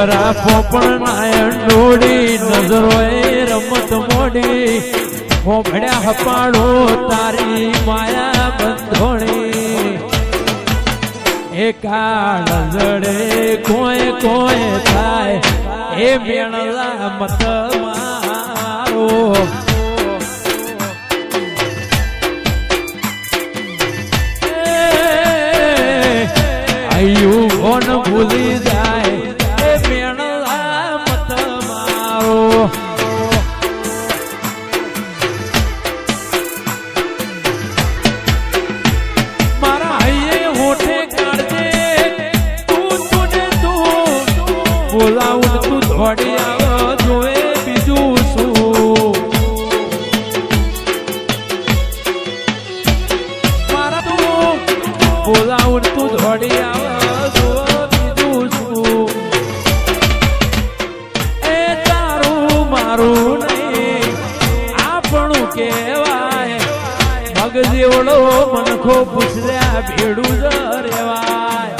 Dora પોપણ નાયણ ડોડી નજરોએ રમત મોડી હોભળ્યા હપાડો તારી માયા બંધોણી એ કાળ જડે કોઈ કોઈ થાય એ મેળલા મત મારો આયુ કોણ ભૂલી જાય એ મેળલા મત મારો મારા હૈયે હોઠે કાઢજે બોલાવું તું દોડી આવ જોવે બીજું શું મારા તું બોલાવું તું દોડી આવ જોવે બીજું શું એ તારું મારું નહીં આપણું કહેવાય મગ જેવડો મનખો પૂછ્યા ભેડું જ રેવાય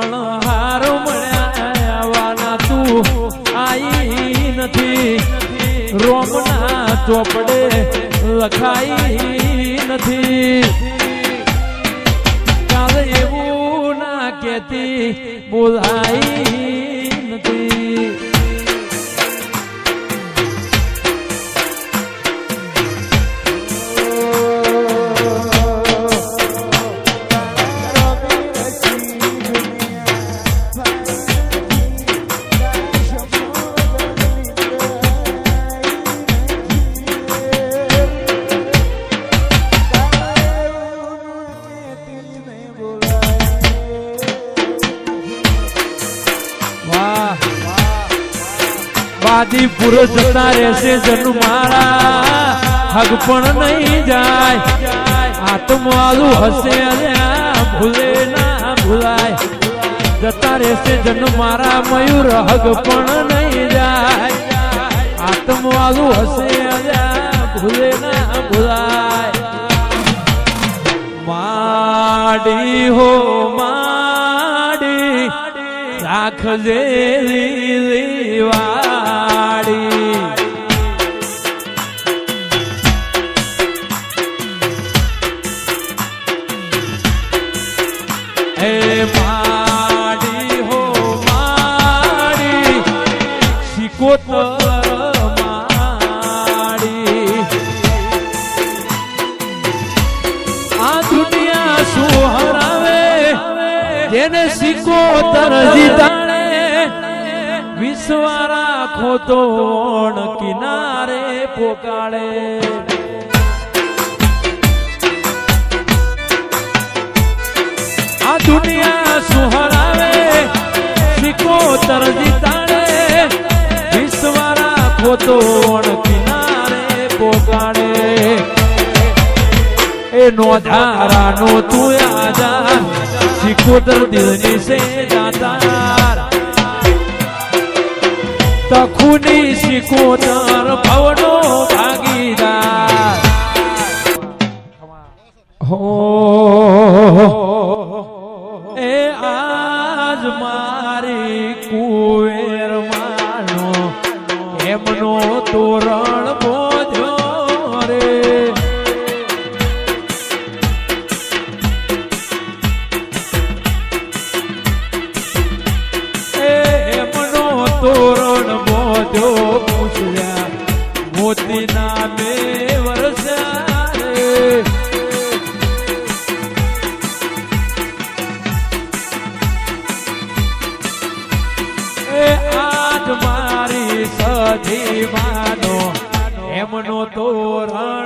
અણહાર મળ્યા વાના તું આઈ નથી રોમના ચોપડે લખાઈ નથી કાલે એવું ના કહેતી બોલાઈ નથી વાદી પૂરો જતા રહેશે જન્મ મારા હગ પણ નહીં જાય આત્માલું હશે ભૂલે ના ભૂલાય જતા રહેશે જન્મ મારા મયુર હગ પણ નહીં જાય આત્માલું હશે ભૂલે ના ભૂલાય માડી હો માડી રાખજે લીલી વાડી હે માડી હો માડી શિકોતર માડી આ દુનિયા શું હરાવે જેને શિકોતર જીતાડે વિશ્વા રાખો તો કિનારે પોકાળે આ દુનિયા શું હરાવે શિકોતર જીતાડે વિશ્વા રાખો તો કિનારે પોકાળે એ નોધારાનો તું આધાર શિકોતર દિલની સે જાતાર તખુની શિકોતર ભવનો ભાગીદાર હો એ આજ મારી કુવેર માનો એમનો તોરણ બોધ્યો રે તોરણ બોધ્યો પૂછ્યા મોતી નામે વરસ્યા રે એ આજ મારી સધી માનો એમનો તોરણ